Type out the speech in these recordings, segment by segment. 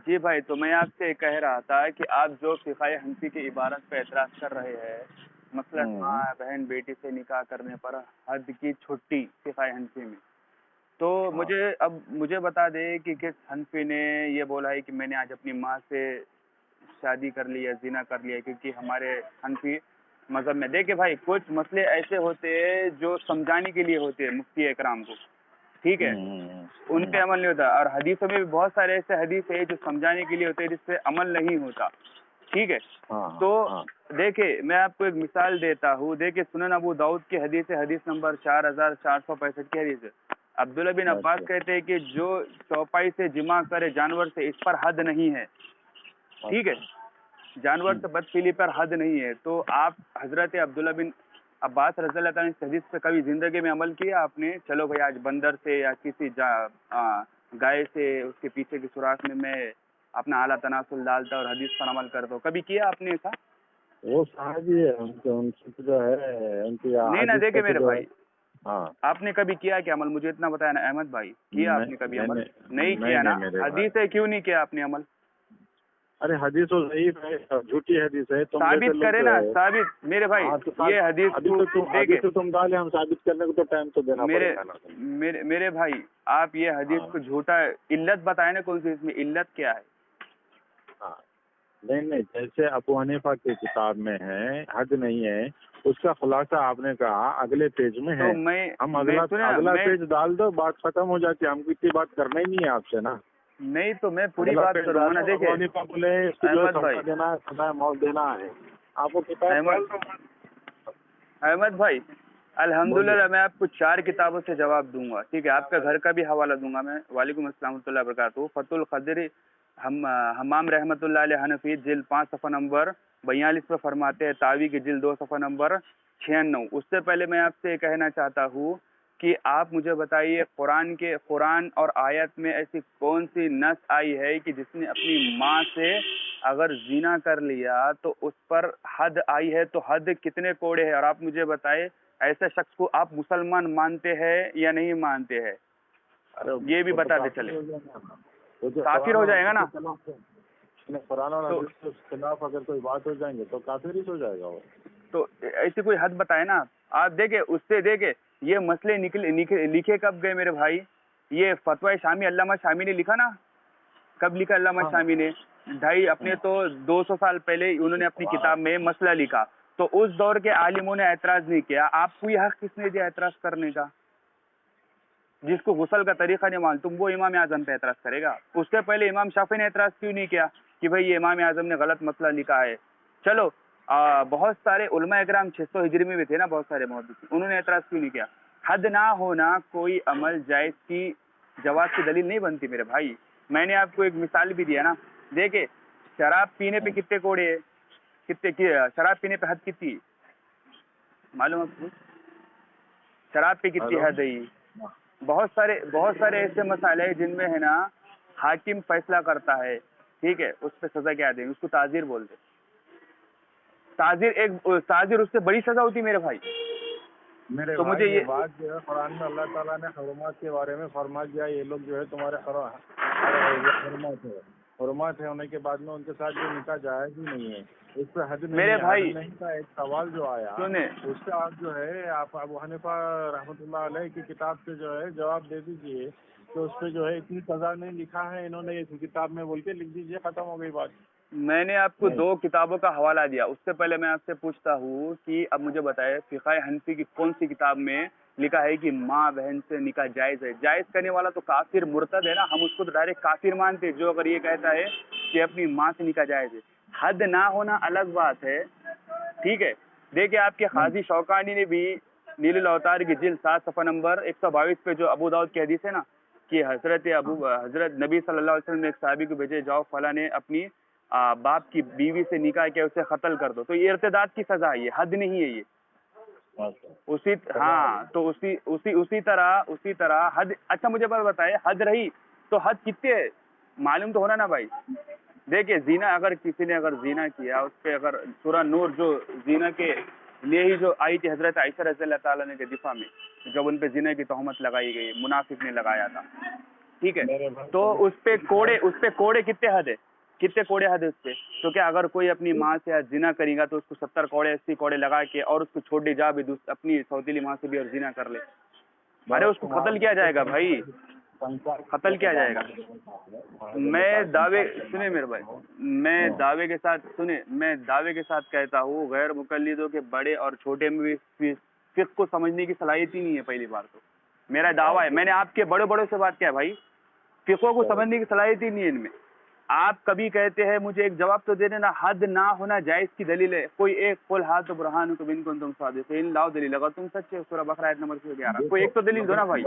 جی بھائی، تو میں آپ سے کہہ رہا تھا کہ آپ جو فقہ حنفی کی عبارت پہ اعتراض کر رہے ہیں، مثلاً ماں بہن بیٹی سے نکاح کرنے پر حد کی چھٹی فقہ حنفی میں، تو مجھے بتا دے کہ کس حنفی نے یہ بولا ہے کہ میں نے آج اپنی ماں سے شادی کر لی ہے، زنا کر لیا ہے؟ کیونکہ ہمارے حنفی مذہب میں دیکھیں بھائی، کچھ مسئلے ایسے ہوتے ہیں جو سمجھانے کے لیے ہوتے ہیں مفتی اکرام کو، ٹھیک ہے، ان پہ عمل نہیں ہوتا، اور حدیثوں میں بھی بہت سارے ایسے حدیث ہیں جو سمجھانے کے لیے ہوتے ہیں جس پہ عمل نہیں ہوتا، ٹھیک ہے. تو دیکھیں میں آپ کو ایک مثال دیتا ہوں. دیکھیں سنن ابو داؤد کی حدیث ہے، حدیث نمبر 4465 کی حدیث ہے. عبداللہ بن عباس کہتے ہیں کہ جو چوپائی سے جمع کرے جانور سے، اس پر حد نہیں ہے، ٹھیک ہے، جانور سے بدفعلی پر حد نہیں ہے. تو آپ حضرت عبداللہ بن عباس رضی اللہ تعالیٰ نے حدیث پہ کبھی زندگی میں عمل کیا آپ نے؟ چلو بھائی آج بندر سے یا کسی گائے سے اس کے پیچھے کی سوراخ میں اپنا اعلیٰ تناسل ڈالتا اور حدیث پر عمل کرتا ہوں، کبھی کیا آپ نے ایسا؟ وہ صحابی ہے، ان سے جو ہے ان کی نہیں نہ، دیکھے میرے بھائی، ہاں آپ نے کبھی کیا کہ عمل؟ مجھے اتنا بتایا نا احمد بھائی، کیا آپ نے کبھی عمل؟ نہیں کیا نا. حدیث ہے، کیوں نہیں کیا آپ نے عمل؟ ارے حدیث تو ضعیف ہے، جھوٹی حدیث ہے. ثابت کرے نا، ثابت میرے بھائی. یہ حدیث تو تم ڈالے، ہم ثابت کرنے کو تو ٹائم تو دینا پڑے گا نا. میرے بھائی آپ یہ حدیث کو جھوٹا، علت بتائے نا کون سی، اس میں علت کیا ہے؟ نہیں، جیسے ابو حنیفہ کی کتاب میں ہے حد نہیں ہے، اس کا خلاصہ آپ نے کہا اگلے پیج میں ہے. ہم اگلا پیج ڈال دو، بات ختم ہو جاتی ہے. ہم کو اتنی بات کرنا ہی نہیں ہے آپ سے نا. نہیں تو میں پوری بات کروں گا نا. دیکھیں احمد بھائی، دینا ہے، سزا موت دینا ہے آپ کو. احمد بھائی الحمدللہ میں آپ کو 4 کتابوں سے جواب دوں گا، ٹھیک ہے، آپ کا گھر کا بھی حوالہ دوں گا میں. وعلیکم السلام ورحمۃ اللہ وبرکاتہ. فتح القدر حمام رحمۃ اللہ علیہ حنفی جلد 5 صفحہ نمبر 42 پہ فرماتے ہیں، تاوی کی جلد 2 صفحہ نمبر 96. اس سے پہلے میں آپ سے یہ کہنا چاہتا ہوں کہ آپ مجھے بتائیے قرآن اور آیت میں ایسی کون سی نص آئی ہے کہ جس نے اپنی ماں سے اگر زنا کر لیا تو اس پر حد آئی ہے؟ تو حد کتنے کوڑے ہیں؟ اور آپ مجھے بتائے ایسے شخص کو آپ مسلمان مانتے ہیں یا نہیں مانتے ہیں؟ یہ بھی بتاتے چلے. کافر ہو جائے گا نا. قرآن اور حدیث کے خلاف اگر کوئی بات ہو جائیں گے تو کافر ہی ہو جائے گا وہ. تو ایسی کوئی حد بتائے نا آپ. دیکھیں اس سے دیکھیں یہ مسئلے لکھے کب گئے میرے بھائی؟ یہ فتویٰ شامی علامہ شامی نے لکھا نا. کب لکھا علامہ شامی نے؟ اپنے تو 200 سال پہلے انہوں نے اپنی کتاب میں مسئلہ لکھا. تو اس دور کے عالموں نے اعتراض نہیں کیا. آپ کو یہ حق کس نے دیا اعتراض کرنے کا؟ جس کو غسل کا طریقہ نہیں معلوم وہ امام اعظم پہ اعتراض کرے گا. اس سے پہلے امام شافعی نے اعتراض کیوں نہیں کیا کہ بھئی یہ امام اعظم نے غلط مسئلہ لکھا ہے؟ چلو بہت سارے علماء اکرام 600 ہجری میں بھی تھے نا، بہت سارے محدثین، انہوں نے اعتراض کیوں نہیں کیا؟ حد نہ ہونا کوئی عمل جائز کی جواز کی دلیل نہیں بنتی میرے بھائی. میں نے آپ کو ایک مثال بھی دیا نا. دیکھیں شراب پینے پہ کتنے کوڑے ہیں؟ کتنے شراب پینے پہ حد کتنی معلوم آپ کو؟ شراب پہ کتنی حد ہے؟ بہت سارے ایسے مسائل ہیں جن میں ہے نا حاکم فیصلہ کرتا ہے، ٹھیک ہے، اس پہ سزا کیا دیں گے؟ اس کو تعزیر بولتے. تعزیر اس سے بڑی سزا ہوتی میرے بھائی. میرے تو بھائی مجھے یہ بات جو ہے قرآن میں اللہ تعالیٰ نے حرمات کے بارے میں فرما دیا. یہ لوگ جو ہے تمہارے حرمات ہونے کے بعد میں ان کے ساتھ جو نکاح جائز ہی نہیں ہے. اس پہ حد نہیں میرے بھائی نہیں کا ایک سوال جو آیا اس سے آپ جو ہے آپ ابو حنیفہ رحمۃ اللہ علیہ کی کتاب سے جو ہے جواب دے دیجئے تو اس پہ جو ہے اتنی سزا نہیں لکھا ہے انہوں نے اس کتاب میں بول کے لکھ دیجئے، ختم ہو گئی بات. میں نے آپ کو 2 کتابوں کا حوالہ دیا. اس سے پہلے میں آپ سے پوچھتا ہوں کہ اب مجھے بتائے فقہ حنفی کی کون سی کتاب میں لکھا ہے کہ ماں بہن سے نکاح جائز ہے؟ جائز کرنے والا تو کافر مرتد ہے نا. ہم اس کو تو ڈائریکٹ کافر مانتے جو اگر یہ کہتا ہے کہ اپنی ماں سے نکاح جائز ہے. حد نہ ہونا الگ بات ہے، ٹھیک ہے. دیکھیں آپ کے قاضی شوکانی نے بھی نیل الاوتار کی جلد 7 صفحہ نمبر 122 پہ جو ابو داؤد کی حدیث ہے نا کہ حضرت نبی صلی اللہ علیہ وسلم نے ایک صحابی کو بھیجے، جاؤ فلاں نے اپنی باپ کی بیوی سے نکاح کیا، اسے قتل کر دو. تو یہ ارتداد کی سزا ہے، یہ حد نہیں ہے. یہ اسی طرح حد. اچھا مجھے بات بتائے حد رہی تو حد کتنے معلوم تو ہونا نا بھائی. دیکھیں زنا اگر کسی نے زنا کیا اس پہ اگر سورہ نور جو زنا کے لیے ہی جو آئی تھی حضرت عائشہ رضی اللہ تعالیٰ نے کے دفاع میں جب ان پہ زنا کی تہمت لگائی گئی، منافق نے لگایا تھا، ٹھیک ہے. تو اس پہ کوڑے کتنے حد ہے اس پہ؟ تو کیا اگر کوئی اپنی ماں سے زنا کرے گا تو اس کو 70 کوڑے 80 کوڑے لگا کے اور اس کو چھوڑ دی جا بھی اپنی سوتیلی ماں سے بھی اور زنا کر لے؟ ارے اس کو قتل کیا جائے گا بھائی, قتل کیا جائے گا. میں سنیں میرے بھائی, میں دعوے کے ساتھ کہتا ہوں غیر مقلدوں کے بڑے اور چھوٹے میں بھی فقہ کو سمجھنے کی صلاحیت ہی نہیں ہے. پہلی بار تو میرا دعویٰ ہے, میں نے آپ کے بڑوں سے بات کیا بھائی, فقہ کو سمجھنے کی صلاحیت ہی نہیں ہے ان میں. آپ کبھی کہتے ہیں مجھے ایک جواب تو دے دینا, حد نہ ہونا جائز کی دلیل ہے کوئی ایک؟ قل ہاتوا برہانکم ان کنتم صادقین, لاؤ دلیل اگر تم سچے. سورہ بقرہ آیت نمبر 11. کوئی ایک تو دلیل دو نا بھائی.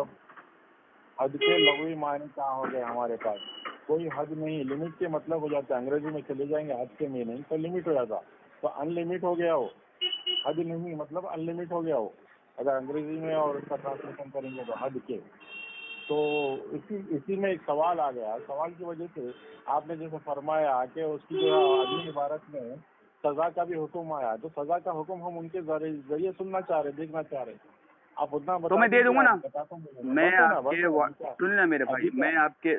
حد کے لغوی معنی کہاں ہو گئے ہمارے پاس؟ کوئی حد نہیں, لمٹ کے مطلب ہو جاتا ہے. انگریزی میں چلے جائیں گے حد کے میننگ تو لمٹ ہو جاتا, تو ان لمٹ ہو گیا ہو. حد نہیں مطلب ان لمٹ ہو گیا ہو اگر انگریزی میں اور اس کا ٹرانسلیشن کریں گے تو حد کے. تو اسی میں ایک سوال آ گیا. سوال کی وجہ سے آپ نے جیسے فرمایا کہ اس کی جو اگلی عبارت میں سزا کا بھی حکم آیا, تو سزا کا حکم ہم ان کے ذریعے سننا چاہ رہے, دیکھنا چاہ رہے. آپ اتنا تو میں دے دوں گا نا. میں آپ کے سنیں نا میرے بھائی, میں آپ کے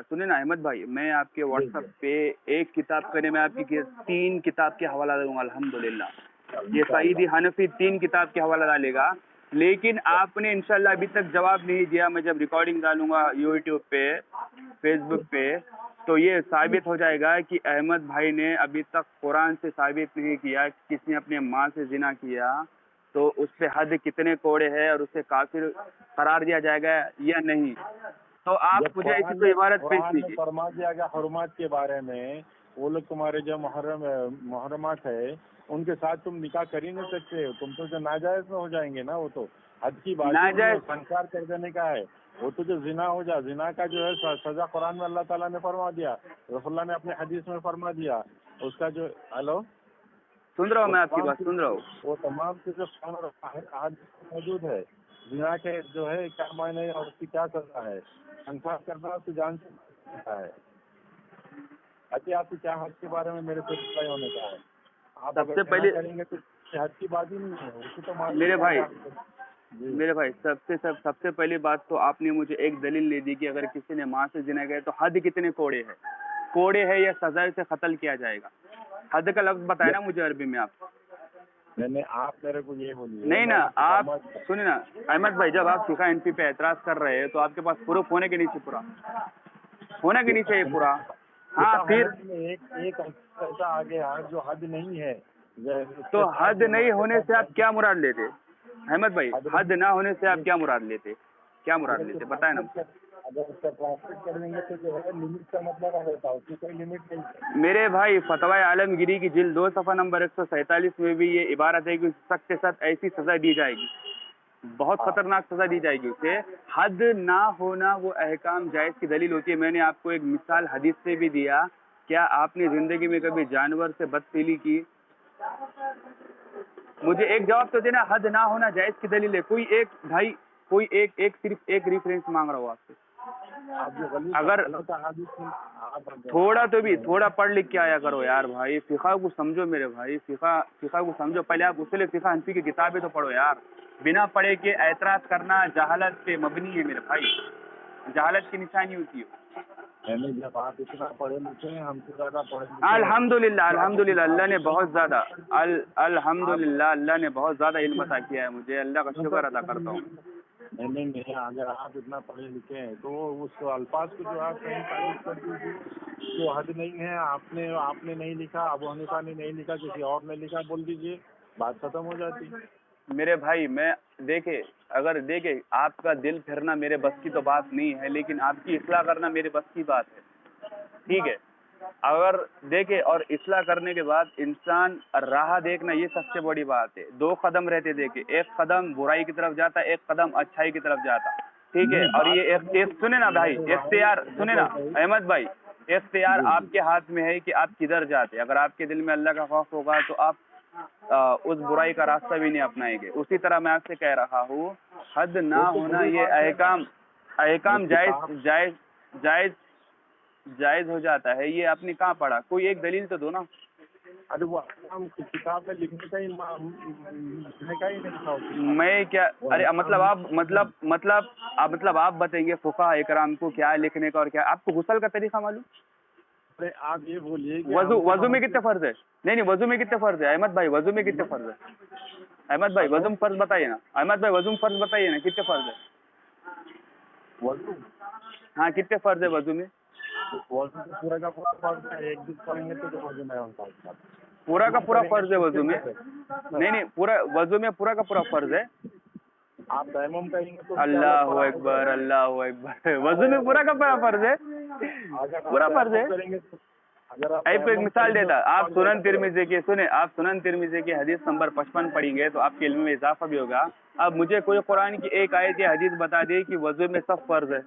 سنیں نا احمد بھائی, میں آپ کے واٹس ایپ پہ ایک کتاب کرنے میں آپ کی 3 کتاب کے حوالہ دوں گا. الحمدللہ یہ سعیدی حنفی 3 کتاب کے حوالہ ڈالے گا. لیکن آپ نے انشاءاللہ ابھی تک جواب نہیں دیا. میں جب ریکارڈنگ ڈالوں گا یوٹیوب پہ, فیس بک پہ, تو یہ ثابت ہو جائے گا کہ احمد بھائی نے ابھی تک قرآن سے ثابت نہیں کیا کسی نے اپنے ماں سے زنا کیا تو اس پہ حد کتنے کوڑے ہے اور اسے کافر قرار دیا جائے گا یا نہیں. تو آپ مجھے ایسی کوئی عبارت پیش کیجیے. فرما دیا گیا حرمات کے بارے میں, وہ لوگ تمہارے جو محرمات ہے ان کے ساتھ تم نکاح کر ہی نہیں سکتے. تم تو جو ناجائز میں ہو جائیں گے نا, وہ تو حد کی بات انکار کر دینے کا ہے. وہ تو جو زنا ہو جائے, زنا کا جو ہے سزا قرآن میں اللہ تعالیٰ نے فرما دیا, رسول اللہ نے اپنے حدیث میں فرما دیا. اس کا جو ہلو سن رہا ہوں, میں آپ کی بات سن رہا ہوں. وہ تمام چیزیں موجود ہے. زنا کے جو ہے کیا معنی اور اس کی کیا سزا ہے, انکار کرنا تو جان سکتا ہے. اچھا آپ کی کیا حد کے بارے میں میرے سے رپلائی ہونے کا ہے. آپ سب سے پہلے کریں گے تو حد کی بات ہی نہیں ہے. اس کو تو میرے بھائی سب سے پہلی بات تو آپ نے مجھے ایک دلیل لے دی کہ اگر کسی نے ماں سے زنا گئے تو حد کتنے کوڑے ہے یا سزا سے قتل کیا جائے گا. حد کا لفظ بتائے نا مجھے عربی میں. آپ میرے کو یہ بولیے نہیں نا, آپ سنیں نا احمد بھائی, جب آپ فقہ حنفی پہ اعتراض کر رہے ہیں تو آپ کے پاس پروف ہونے کے نیچے پورا ہونا کے نیچے یہ پورا. ہاں پھر ایک ایسا آگے جو حد نہیں ہے, تو حد نہیں ہونے سے آپ کیا مراد لیتے احمد بھائی؟ حد نہ ہونے سے آپ کیا مراد لیتے بتائیں نا. اگر اس کا ٹرانسلیٹ کر دیں گے تو جو ہے لمٹ کا مطلب رہتا ہے, اس کی کوئی لمٹ نہیں. میرے بھائی فتویٰ عالمگیری کی جلد 2 صفحہ نمبر 147 میں بھی یہ عبارت ہے کہ سخت سے سخت ایسی سزا دی جائے گی, بہت خطرناک سزا دی جائے گی اسے. حد نہ ہونا وہ احکام جائز کی دلیل ہوتی ہے. میں نے آپ کو ایک مثال حدیث سے بھی دیا. کیا آپ نے زندگی میں کبھی جانور سے بدفعلی کی؟ مجھے ایک جواب تو دینا, حد نہ ہونا جائز کی دلیل ہے. کوئی ایک صرف ایک ریفرنس مانگ رہا ہوں آپ سے. اگر تھوڑا پڑھ لکھ کے آیا کرو یار بھائی, فقہ کو سمجھو میرے بھائی, فقہ کو سمجھو. پہلے آپ اصول فقہ حنفی کی کتابیں تو پڑھو یار. بنا پڑھے کے اعتراض کرنا جہالت پہ مبنی ہے میرے بھائی, جہالت کی نشانی ہوتی ہے. جب آپ اتنا پڑھے لکھے ہیں, ہم سے زیادہ پڑھے لکھے. الحمدللہ اللہ نے بہت زیادہ اللہ نے بہت زیادہ علم عطا کیا ہے مجھے. اللہ کا شکر ادا کرتا ہوں. نہیں, اگر آپ اتنا پڑھے لکھے ہیں تو اس الفاظ کو جو آپ کہیں تعریف کر دیجیے جو حد نہیں ہے. آپ نے نہیں لکھا, ابو حنیفہ نے نہیں لکھا, کسی اور نے لکھا, بول دیجیے, بات ختم ہو جاتی. میرے بھائی میں دیکھے آپ کا دل پھرنا میرے بس کی تو بات نہیں ہے, لیکن آپ کی اصلاح کرنا میرے بس کی بات ہے. ٹھیک ہے, اگر دیکھے اور اصلاح کرنے کے بعد انسان راہ دیکھنا یہ سب سے بڑی بات ہے. 2 قدم رہتے دیکھے, ایک قدم برائی کی طرف جاتا, ایک قدم اچھائی کی طرف جاتا. ٹھیک ہے, اور یہ سنے نا بھائی, اختیار سنے نا احمد بھائی, اختیار آپ کے ہاتھ میں ہے کہ آپ کدھر جاتے. اگر آپ کے دل میں اللہ کا خوف ہوگا تو آپ اس برائی کا راستہ بھی نہیں اپنائیں گے. اسی طرح میں آپ سے کہہ رہا ہوں, حد نہ ہونا یہ احکام جائز ہو جاتا ہے. یہ آپ نے کہاں پڑھا؟ کوئی ایک دلیل تو دو نا. ارے وہ کتاب میں لکھنے کا ہی نہیں تھا. میں کیا ارے مطلب آپ بتائیں گے فقہاء اکرام کو کیا لکھنے کا اور کیا. آپ کو غسل کا طریقہ معلوم؟ آپ یہ بولیے وضو میں کتنے فرض ہے؟ نہیں وضو میں کتنے فرض ہے احمد بھائی؟ وضو میں کتنے فرض ہے احمد بھائی؟ وضو میں فرض بتائیے نا احمد بھائی. وضو میں فرض بتائیے نا کتنے فرض ہے؟ وضو ہاں کتنے فرض ہے وضو میں؟ وضو پورا کا پورا فرض ہے. ایک دن پڑھیں گے تو وضو نہیں ہوتا. پورا کا پورا فرض ہے وضو میں؟ نہیں پورا وضو میں پورا کا پورا فرض ہے. آپ تیمم کریں گے تو اللہ اکبر اللہ اکبر. وضو میں پورا کا پورا فرض ہے؟ پورا فرض ہے. آپ کو ایک مثال دیتا. آپ سنن ترمذی کی سنیں، آپ سنن ترمذی کی حدیث نمبر 55 پڑھیں گے تو آپ کے علم میں اضافہ بھی ہوگا. اب مجھے کوئی قرآن کی ایک آیت یا حدیث بتا دے کہ وضو میں سب فرض ہے.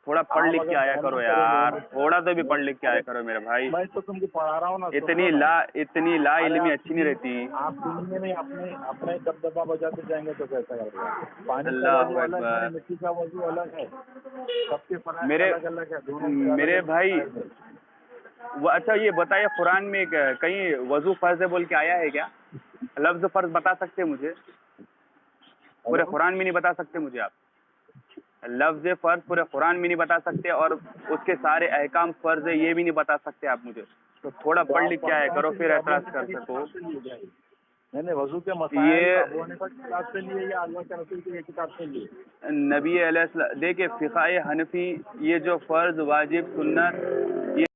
تھوڑا پڑھ لکھ کے آیا کرو یار، تھوڑا تو بھی پڑھ لکھ کے آیا کرو میرے بھائی. میں تو تم کو پڑھا رہا ہوں نا. اتنی لا علمی اچھی نہیں رہتی. آپ دنیا میں اپنے دبدبا بجاتے جائیں گے تو کیسا کرے. پانی اللہ کا وضو الگ اکبر. ہے، مٹی کا وضو الگ ہے، سب کے فرائض الگ الگ ہے دونوں. میرے بھائی اچھا یہ بتائیے قرآن میں کہیں وضو فرض ہے بول کے آیا ہے کیا؟ لفظ فرض بتا سکتے مجھے؟ پورے قرآن میں نہیں بتا سکتے مجھے آپ؟ لفظ فرض پورے قرآن میں نہیں بتا سکتے اور اس کے سارے احکام فرض ہے یہ بھی نہیں بتا سکتے آپ مجھے. تو تھوڑا پڑھ لکھ کے آیا کرو پھر اعتراض کر سکو. نہیں وضو کے مسائل ابو حنیفہ کی کتاب سے لیے یا اللہ کے رسول کی کتاب سے لیے؟ نبی علیہ السلام دیکھیں فقہ حنفی یہ جو فرض واجب سنت